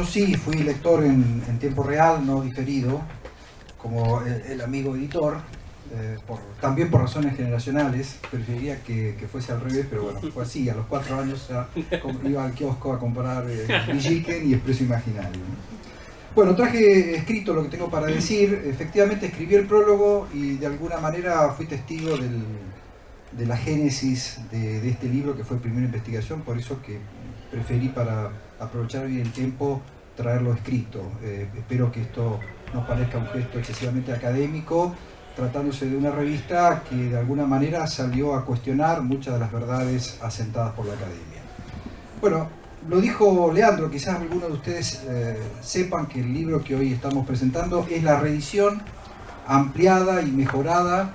yo sí fui lector en tiempo real, no diferido, como el amigo editor, también por razones generacionales. Preferiría que fuese al revés, pero bueno, fue así. A los 4 años ya iba al kiosco a comprar Villiquen y Expreso Imaginario. Bueno, traje escrito lo que tengo para decir. Efectivamente escribí el prólogo y de alguna manera fui testigo de la génesis de este libro, que fue Primera Investigación, por eso que preferí, para aprovechar bien el tiempo, traerlo escrito. Espero que esto no parezca un gesto excesivamente académico, tratándose de una revista que de alguna manera salió a cuestionar muchas de las verdades asentadas por la academia. Bueno, lo dijo Leandro, quizás algunos de ustedes sepan que el libro que hoy estamos presentando es la reedición ampliada y mejorada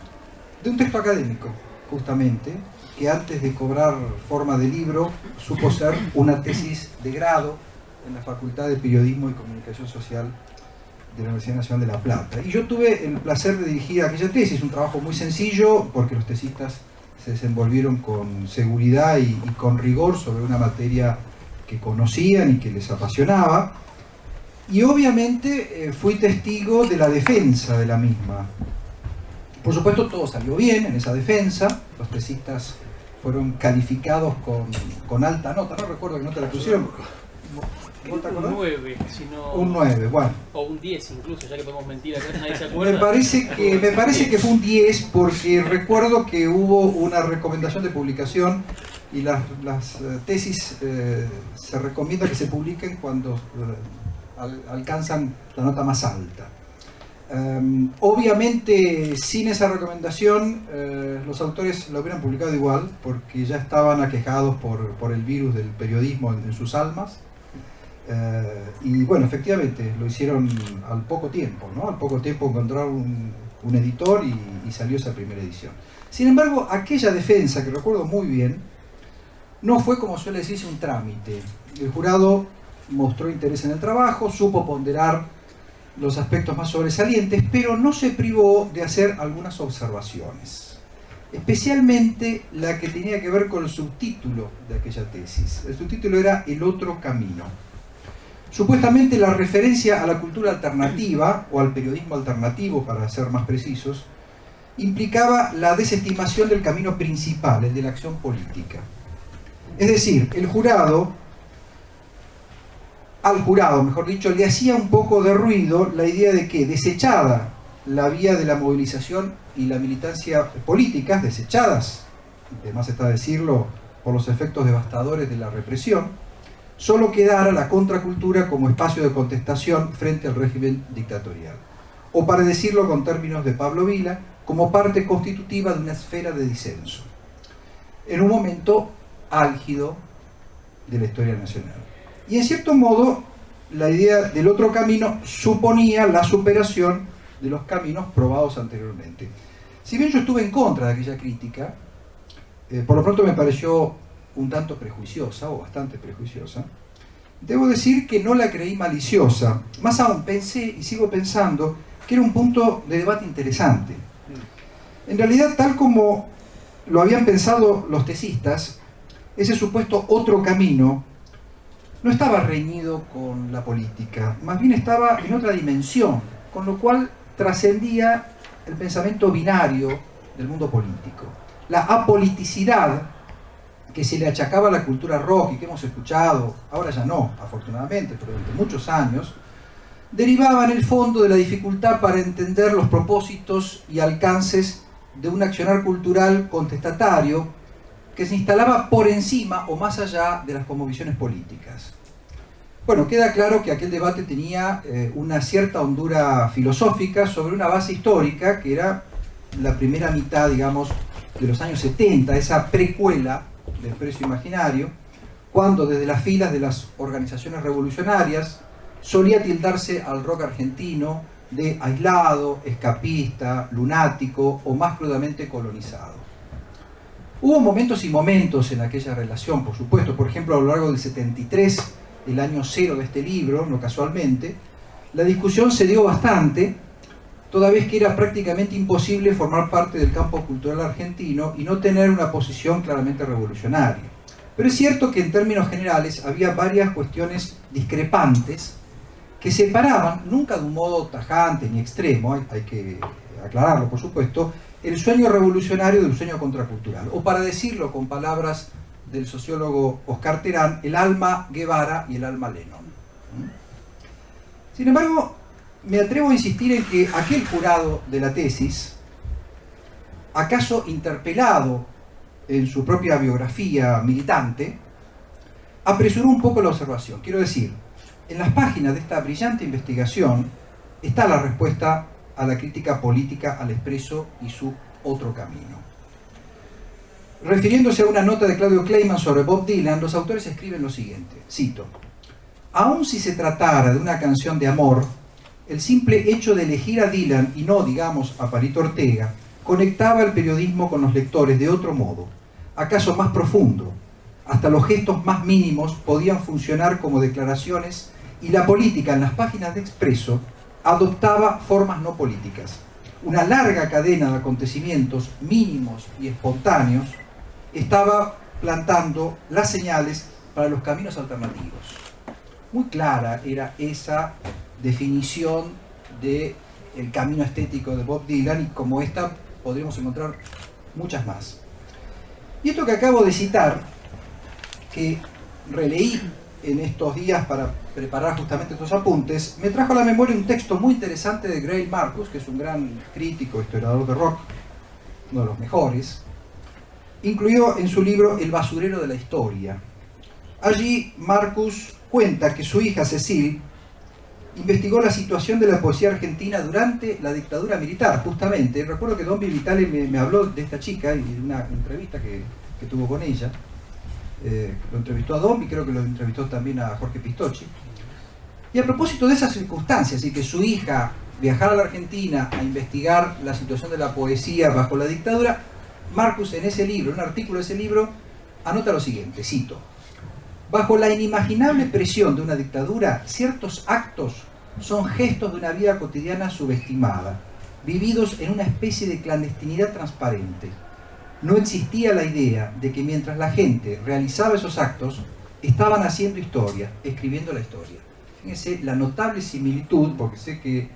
de un texto académico, justamente, que antes de cobrar forma de libro supo ser una tesis de grado en la Facultad de Periodismo y Comunicación Social de la Universidad Nacional de La Plata. Y yo tuve el placer de dirigir aquella tesis, un trabajo muy sencillo, porque los tesistas se desenvolvieron con seguridad y con rigor sobre una materia que conocían y que les apasionaba. Y obviamente fui testigo de la defensa de la misma. Por supuesto, todo salió bien en esa defensa. Los tesistas fueron calificados con alta nota. No recuerdo qué nota la pusieron. Un 9, si no... Un 9, bueno. O un 10 incluso, ya que podemos mentir acá, nadie se acuerda. Me parece que fue un 10, porque recuerdo que hubo una recomendación de publicación y las tesis se recomienda que se publiquen cuando alcanzan la nota más alta. Obviamente, sin esa recomendación, los autores lo hubieran publicado igual, porque ya estaban aquejados por el virus del periodismo en sus almas. Y bueno, efectivamente, lo hicieron al poco tiempo, ¿no? Al poco tiempo encontraron un editor y salió esa primera edición. Sin embargo, aquella defensa, que recuerdo muy bien, no fue, como suele decirse, un trámite. El jurado mostró interés en el trabajo, supo ponderar los aspectos más sobresalientes, pero no se privó de hacer algunas observaciones, especialmente la que tenía que ver con el subtítulo de aquella tesis. El subtítulo era El otro camino. Supuestamente la referencia a la cultura alternativa, o al periodismo alternativo para ser más precisos, implicaba la desestimación del camino principal, el de la acción política. Es decir, al jurado, mejor dicho, le hacía un poco de ruido la idea de que, desechada la vía de la movilización y la militancia políticas, desechadas, además está decirlo, por los efectos devastadores de la represión, solo quedara la contracultura como espacio de contestación frente al régimen dictatorial. O, para decirlo con términos de Pablo Vila, como parte constitutiva de una esfera de disenso, en un momento álgido de la historia nacional. Y en cierto modo, la idea del otro camino suponía la superación de los caminos probados anteriormente. Si bien yo estuve en contra de aquella crítica, por lo pronto me pareció un tanto prejuiciosa, o bastante prejuiciosa, debo decir que no la creí maliciosa. Más aún, pensé y sigo pensando que era un punto de debate interesante. En realidad, tal como lo habían pensado los tesistas, ese supuesto otro camino no estaba reñido con la política, más bien estaba en otra dimensión, con lo cual trascendía el pensamiento binario del mundo político. La apoliticidad que se le achacaba a la cultura rock y que hemos escuchado, ahora ya no, afortunadamente, pero durante muchos años, derivaba en el fondo de la dificultad para entender los propósitos y alcances de un accionar cultural contestatario que se instalaba por encima o más allá de las cosmovisiones políticas. Bueno, queda claro que aquel debate tenía una cierta hondura filosófica sobre una base histórica que era la primera mitad, digamos, de los años 70, esa precuela del Expreso Imaginario, cuando desde las filas de las organizaciones revolucionarias solía tildarse al rock argentino de aislado, escapista, lunático o más crudamente colonizado. Hubo momentos y momentos en aquella relación, por supuesto. Por ejemplo, a lo largo del 73, el año cero de este libro, no casualmente, la discusión se dio bastante, toda vez que era prácticamente imposible formar parte del campo cultural argentino y no tener una posición claramente revolucionaria. Pero es cierto que en términos generales había varias cuestiones discrepantes que separaban, nunca de un modo tajante ni extremo, hay que aclararlo por supuesto, el sueño revolucionario del sueño contracultural, o para decirlo con palabras del sociólogo Oscar Terán, el alma Guevara y el alma Lennon. Sin embargo, me atrevo a insistir en que aquel jurado de la tesis, acaso interpelado en su propia biografía militante, apresuró un poco la observación. Quiero decir, en las páginas de esta brillante investigación está la respuesta a la crítica política al Expreso y su otro camino. Refiriéndose a una nota de Claudio Kleiman sobre Bob Dylan, los autores escriben lo siguiente, cito: «Aun si se tratara de una canción de amor, el simple hecho de elegir a Dylan y no, digamos, a Palito Ortega, conectaba el periodismo con los lectores de otro modo, acaso más profundo. Hasta los gestos más mínimos podían funcionar como declaraciones y la política en las páginas de Expreso adoptaba formas no políticas. Una larga cadena de acontecimientos mínimos y espontáneos estaba plantando las señales para los caminos alternativos». Muy clara era esa definición del camino estético de Bob Dylan, y como esta podríamos encontrar muchas más. Y esto que acabo de citar, que releí en estos días para preparar justamente estos apuntes, me trajo a la memoria un texto muy interesante de Greil Marcus, que es un gran crítico, historiador de rock, uno de los mejores, incluido en su libro El basurero de la historia. Allí Marcus cuenta que su hija Cecil investigó la situación de la poesía argentina durante la dictadura militar, justamente. Recuerdo que Don Vitale me habló de esta chica y de una entrevista que tuvo con ella. Lo entrevistó a Don y creo que lo entrevistó también a Jorge Pistocchi. Y a propósito de esas circunstancias y que su hija viajara a la Argentina a investigar la situación de la poesía bajo la dictadura, Marcus en ese libro, en un artículo de ese libro, anota lo siguiente, cito: «Bajo la inimaginable presión de una dictadura, ciertos actos son gestos de una vida cotidiana subestimada, vividos en una especie de clandestinidad transparente. No existía la idea de que mientras la gente realizaba esos actos, estaban haciendo historia, escribiendo la historia». Fíjense la notable similitud, porque sé que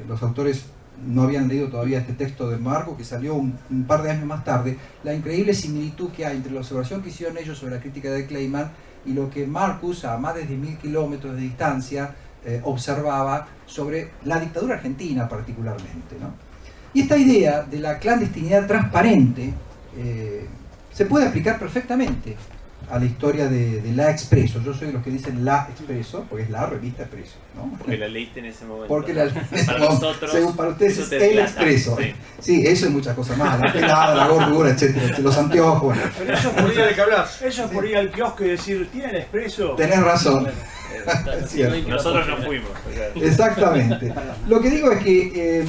los autores no habían leído todavía este texto de Marcus, que salió un par de años más tarde, la increíble similitud que hay entre la observación que hicieron ellos sobre la crítica de Kleiman y lo que Marcus, a más de 10.000 kilómetros de distancia, observaba sobre la dictadura argentina particularmente, ¿no? Y esta idea de la clandestinidad transparente se puede aplicar perfectamente a la historia de La Expreso. Yo soy de los que dicen La Expreso, porque es la revista Expreso, ¿no? Porque la leíste en ese momento. Porque la leíste para nosotros, según para ustedes es El Expreso. Sí. Sí, eso y muchas cosas más, la pelada, la gordura, etcétera, los anteojos. Bueno. Pero eso es por ir al que hablas. Eso es por ir al kiosco y decir, ¿tiene el Expreso? Tenés razón. Nosotros no fuimos. Exactamente. Lo que digo es que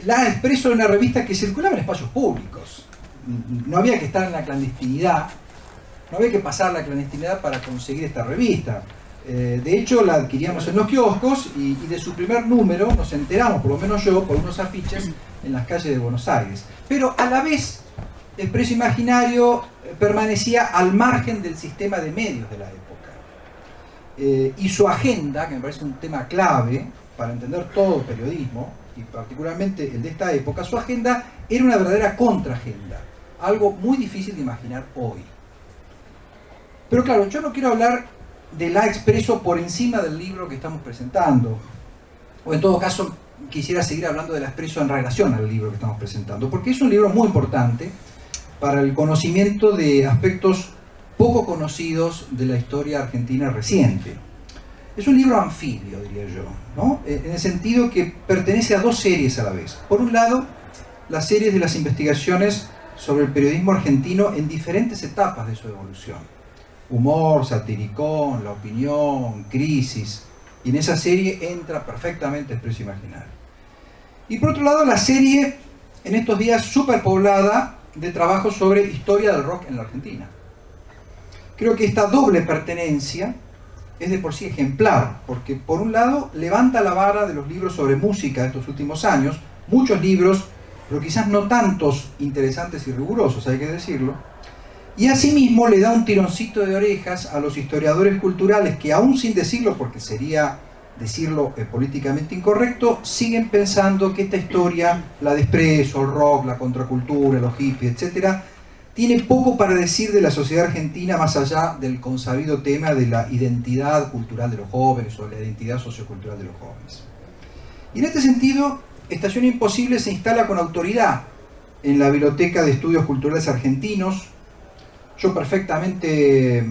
La Expreso era una revista que circulaba en espacios públicos. No había que estar en la clandestinidad, no había que pasar la clandestinidad para conseguir esta revista. De hecho, la adquiríamos en los kioscos y de su primer número nos enteramos, por lo menos yo, por unos afiches en las calles de Buenos Aires. Pero a la vez, Expreso Imaginario permanecía al margen del sistema de medios de la época. Y su agenda, que me parece un tema clave para entender todo el periodismo, y particularmente el de esta época, su agenda era una verdadera contraagenda, algo muy difícil de imaginar hoy. Pero claro, yo no quiero hablar de La Expreso por encima del libro que estamos presentando, o en todo caso quisiera seguir hablando de La Expreso en relación al libro que estamos presentando, porque es un libro muy importante para el conocimiento de aspectos poco conocidos de la historia argentina reciente. Es un libro anfibio, diría yo, ¿no? En el sentido que pertenece a dos series a la vez. Por un lado, las series de las investigaciones sobre el periodismo argentino en diferentes etapas de su evolución. Humor, satiricón, la opinión, crisis. Y en esa serie entra perfectamente Expreso Imaginario. Y por otro lado, la serie, en estos días, superpoblada de trabajos sobre historia del rock en la Argentina. Creo que esta doble pertenencia es de por sí ejemplar, porque por un lado levanta la vara de los libros sobre música de estos últimos años, muchos libros, pero quizás no tantos interesantes y rigurosos, hay que decirlo, y asimismo le da un tironcito de orejas a los historiadores culturales que, aún sin decirlo, porque sería decirlo políticamente incorrecto, siguen pensando que esta historia, la de Expreso, el rock, la contracultura, los hippies, etc., tiene poco para decir de la sociedad argentina más allá del consabido tema de la identidad cultural de los jóvenes o de la identidad sociocultural de los jóvenes. Y en este sentido, Estación Imposible se instala con autoridad en la Biblioteca de Estudios Culturales Argentinos. Yo perfectamente,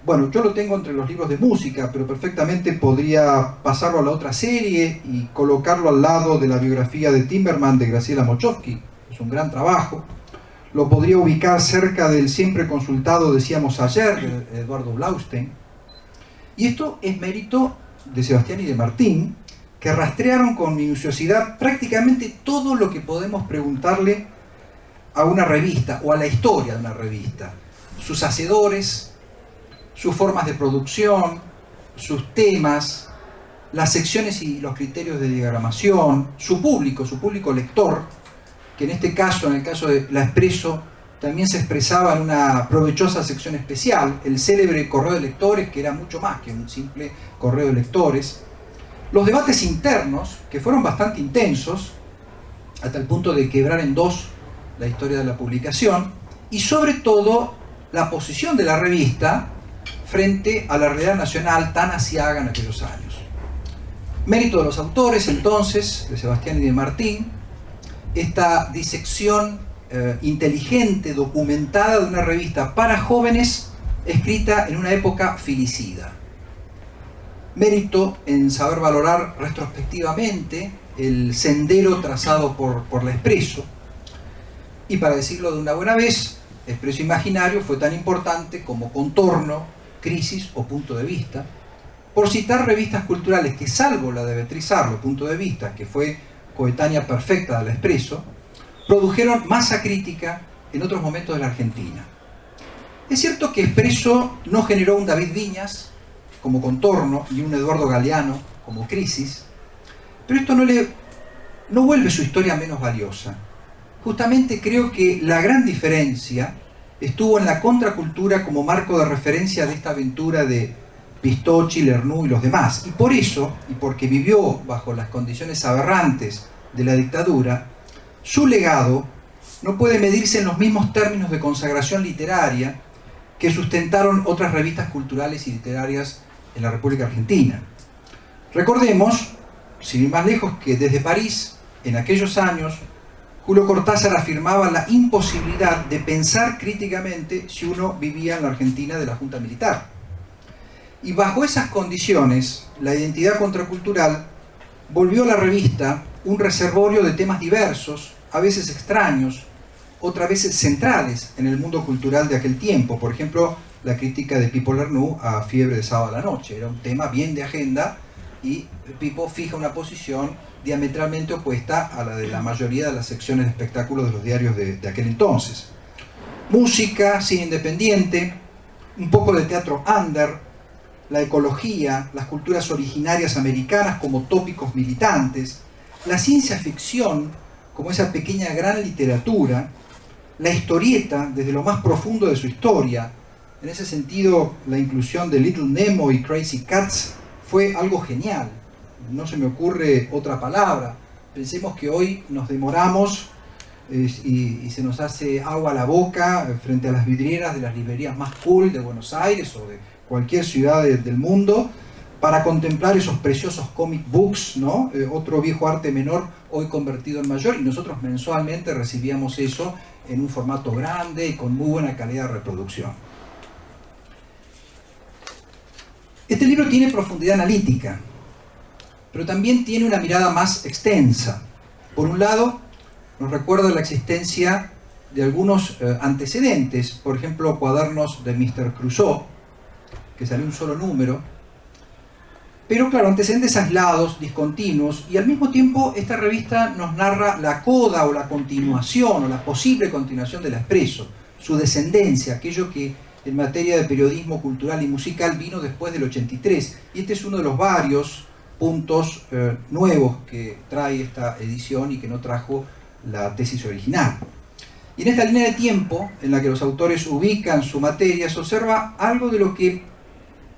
bueno, yo lo tengo entre los libros de música, pero perfectamente podría pasarlo a la otra serie y colocarlo al lado de la biografía de Timberman de Graciela Mochowski. Es un gran trabajo. Lo podría ubicar cerca del siempre consultado Decíamos Ayer, de Eduardo Blaustein. Y esto es mérito de Sebastián y de Martín, que rastrearon con minuciosidad prácticamente todo lo que podemos preguntarle a una revista o a la historia de una revista. Sus hacedores, sus formas de producción, sus temas, las secciones y los criterios de diagramación, su público lector, que en este caso, en el caso de La Expreso, también se expresaba en una provechosa sección especial, el célebre correo de lectores, que era mucho más que un simple correo de lectores, los debates internos, que fueron bastante intensos, hasta el punto de quebrar en dos la historia de la publicación, y sobre todo la posición de la revista frente a la realidad nacional tan aciaga en aquellos años. Mérito de los autores, entonces, de Sebastián y de Martín, esta disección inteligente, documentada de una revista para jóvenes, escrita en una época filicida. Mérito en saber valorar retrospectivamente el sendero trazado por La Expreso, y para decirlo de una buena vez, Expreso Imaginario fue tan importante como Contorno, Crisis o Punto de Vista, por citar revistas culturales que, salvo la de Beatriz Arlo, Punto de Vista, que fue coetánea perfecta de La Expreso, produjeron masa crítica en otros momentos de la Argentina. Es cierto que Expreso no generó un David Viñas como Contorno y un Eduardo Galeano como Crisis, pero esto no vuelve su historia menos valiosa. Justamente creo que la gran diferencia estuvo en la contracultura como marco de referencia de esta aventura de Pistocchi, Lernoux y los demás. Y por eso, y porque vivió bajo las condiciones aberrantes de la dictadura, su legado no puede medirse en los mismos términos de consagración literaria que sustentaron otras revistas culturales y literarias en la República Argentina. Recordemos, sin ir más lejos, que desde París, en aquellos años, Julio Cortázar afirmaba la imposibilidad de pensar críticamente si uno vivía en la Argentina de la Junta Militar. Y bajo esas condiciones, la identidad contracultural volvió a la revista un reservorio de temas diversos, a veces extraños, otras veces centrales en el mundo cultural de aquel tiempo. Por ejemplo, la crítica de Pipo Lernoux a Fiebre de sábado a la noche. Era un tema bien de agenda y Pipo fija una posición diametralmente opuesta a la de la mayoría de las secciones de espectáculos de los diarios de aquel entonces. Música, cine independiente, un poco de teatro under, la ecología, las culturas originarias americanas como tópicos militantes, la ciencia ficción como esa pequeña gran literatura, la historieta desde lo más profundo de su historia. En ese sentido, la inclusión de Little Nemo y Crazy Cats fue algo genial. No se me ocurre otra palabra. Pensemos que hoy nos demoramos y se nos hace agua a la boca frente a las vidrieras de las librerías más cool de Buenos Aires o de cualquier ciudad del mundo para contemplar esos preciosos comic books, ¿no? Otro viejo arte menor hoy convertido en mayor, y nosotros mensualmente recibíamos eso en un formato grande y con muy buena calidad de reproducción. Este libro tiene profundidad analítica, pero también tiene una mirada más extensa. Por un lado, nos recuerda la existencia de algunos antecedentes, por ejemplo, cuadernos de Mr. Crusoe, que salió un solo número, pero claro, antecedentes aislados, discontinuos, y al mismo tiempo esta revista nos narra la coda o la continuación o la posible continuación de La Expreso, su descendencia, aquello que en materia de periodismo cultural y musical vino después del 83, y este es uno de los varios puntos nuevos que trae esta edición y que no trajo la tesis original. Y en esta línea de tiempo, en la que los autores ubican su materia, se observa algo de lo que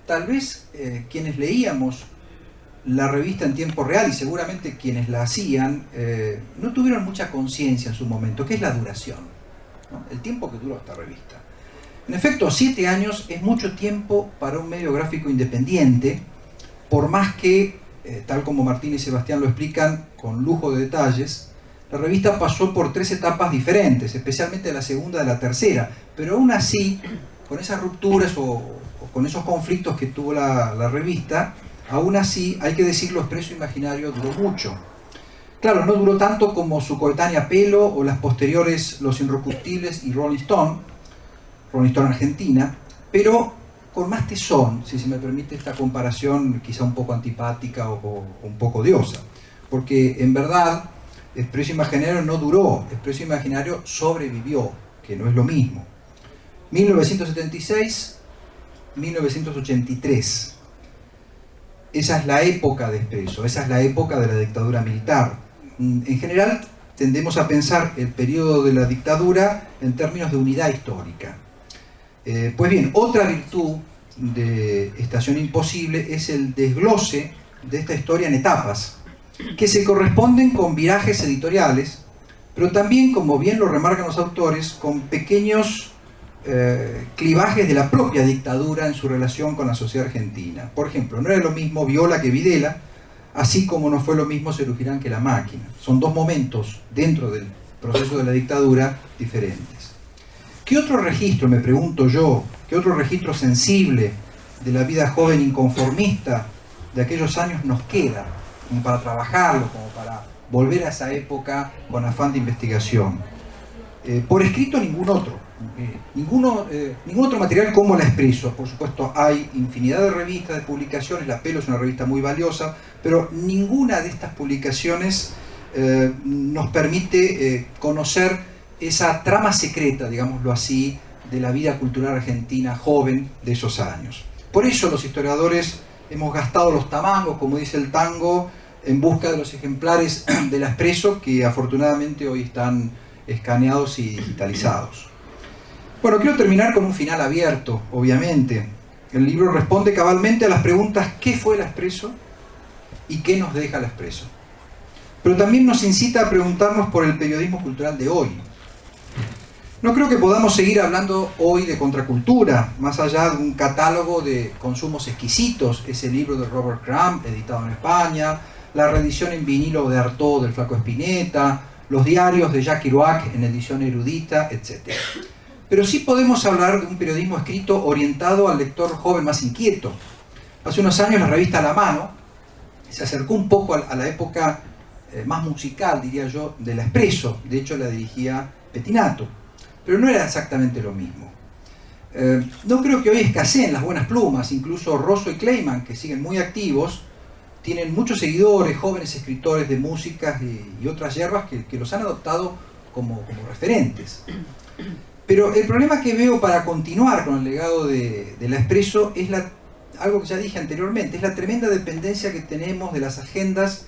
tal vez quienes leíamos la revista en tiempo real, y seguramente quienes la hacían no tuvieron mucha conciencia en su momento, que es la duración, ¿no? El tiempo que duró esta revista. En efecto, 7 años es mucho tiempo para un medio gráfico independiente, por más que, tal como Martín y Sebastián lo explican con lujo de detalles, la revista pasó por 3 etapas diferentes, especialmente la segunda y la tercera, pero aún así, con esas rupturas o con esos conflictos que tuvo la revista, aún así, hay que decirlo, Expreso Imaginario duró mucho. Claro, no duró tanto como su coetánea Pelo o las posteriores Los Inrocuptibles y Rolling Stone Argentina, pero con más tesón, si se me permite esta comparación quizá un poco antipática o un poco odiosa, porque en verdad Expreso Imaginario no duró, Expreso Imaginario sobrevivió, que no es lo mismo. 1976, 1983. Esa es la época de Expreso, esa es la época de la dictadura militar. En general tendemos a pensar el periodo de la dictadura en términos de unidad histórica. Pues bien, otra virtud de Estación Imposible es el desglose de esta historia en etapas, que se corresponden con virajes editoriales, pero también, como bien lo remarcan los autores, con pequeños clivajes de la propia dictadura en su relación con la sociedad argentina. Por ejemplo, no era lo mismo Viola que Videla, así como no fue lo mismo Cerugirán que La Máquina. Son 2 momentos dentro del proceso de la dictadura diferentes. ¿Qué otro registro, me pregunto yo, qué otro registro sensible de la vida joven inconformista de aquellos años nos queda, como para trabajarlo, como para volver a esa época con afán de investigación? Por escrito ningún otro. Ningún otro material como la Expreso. Por supuesto hay infinidad de revistas, de publicaciones, La Pelo es una revista muy valiosa, pero ninguna de estas publicaciones nos permite conocer esa trama secreta, digámoslo así, de la vida cultural argentina joven de esos años. Por eso los historiadores hemos gastado los tamangos, como dice el tango, en busca de los ejemplares de la Expreso, que afortunadamente hoy están escaneados y digitalizados. Bueno, quiero terminar con un final abierto, obviamente. El libro responde cabalmente a las preguntas ¿qué fue la Expreso? ¿Y qué nos deja la Expreso? Pero también nos incita a preguntarnos por el periodismo cultural de hoy. No creo que podamos seguir hablando hoy de contracultura, más allá de un catálogo de consumos exquisitos, ese libro de Robert Crumb, editado en España, la reedición en vinilo de Artaud del Flaco Spinetta, los diarios de Jacques Kerouac en edición erudita, etc. Pero sí podemos hablar de un periodismo escrito orientado al lector joven más inquieto. Hace unos años la revista La Mano se acercó un poco a la época más musical, diría yo, de la Expreso. De hecho la dirigía Pettinato, pero no era exactamente lo mismo. No creo que hoy escaseen las buenas plumas, incluso Rosso y Kleiman, que siguen muy activos, tienen muchos seguidores, jóvenes escritores de músicas y otras hierbas que los han adoptado como referentes. Pero el problema que veo para continuar con el legado de la Expreso es algo que ya dije anteriormente, es la tremenda dependencia que tenemos de las agendas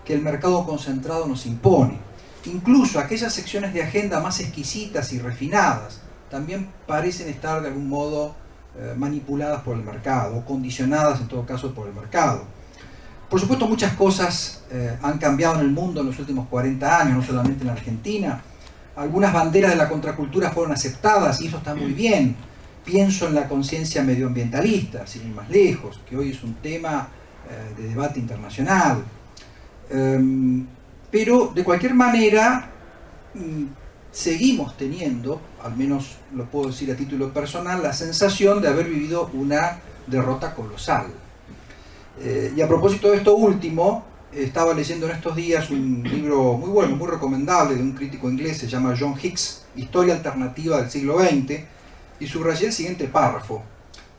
que el mercado concentrado nos impone. Incluso aquellas secciones de agenda más exquisitas y refinadas también parecen estar de algún modo manipuladas por el mercado, o condicionadas en todo caso por el mercado. Por supuesto muchas cosas han cambiado en el mundo en los últimos 40 años, no solamente en la Argentina. Algunas banderas de la contracultura fueron aceptadas y eso está muy bien. Pienso en la conciencia medioambientalista, sin ir más lejos, que hoy es un tema de debate internacional. Pero de cualquier manera seguimos teniendo, al menos lo puedo decir a título personal, la sensación de haber vivido una derrota colosal. Y a propósito de esto último, estaba leyendo en estos días un libro muy bueno, muy recomendable, de un crítico inglés, se llama John Hicks, Historia Alternativa del Siglo XX, y subrayé el siguiente párrafo.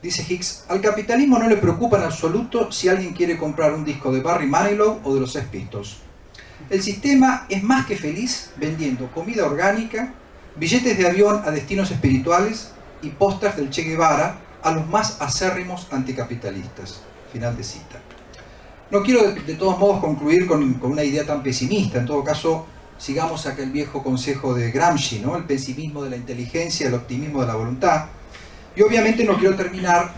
Dice Hicks: al capitalismo no le preocupa en absoluto si alguien quiere comprar un disco de Barry Manilow o de los Sex Pistols. El sistema es más que feliz vendiendo comida orgánica, billetes de avión a destinos espirituales y pósters del Che Guevara a los más acérrimos anticapitalistas. Final de cita. No quiero de todos modos concluir con una idea tan pesimista. En todo caso, sigamos aquel viejo consejo de Gramsci, ¿no? El pesimismo de la inteligencia, el optimismo de la voluntad. Y obviamente no quiero terminar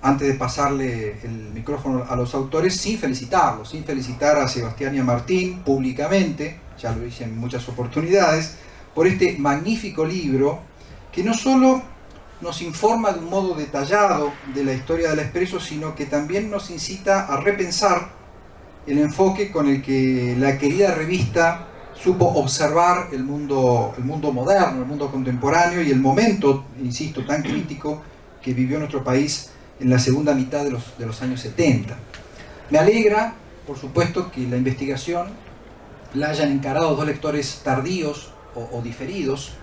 antes de pasarle el micrófono a los autores, sin felicitarlos, sin felicitar a Sebastián y a Martín públicamente, ya lo hice en muchas oportunidades, por este magnífico libro que no solo nos informa de un modo detallado de la historia del Expreso, sino que también nos incita a repensar el enfoque con el que la querida revista supo observar el mundo moderno, el mundo contemporáneo y el momento, insisto, tan crítico que vivió nuestro país en la segunda mitad de los años 70. Me alegra, por supuesto, que la investigación la hayan encarado dos lectores tardíos o diferidos.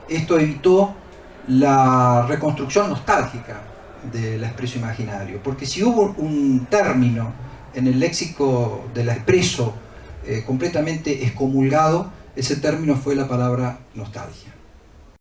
Esto evitó la reconstrucción nostálgica del Expreso imaginario, porque si hubo un término en el léxico del Expreso completamente excomulgado, ese término fue la palabra nostalgia.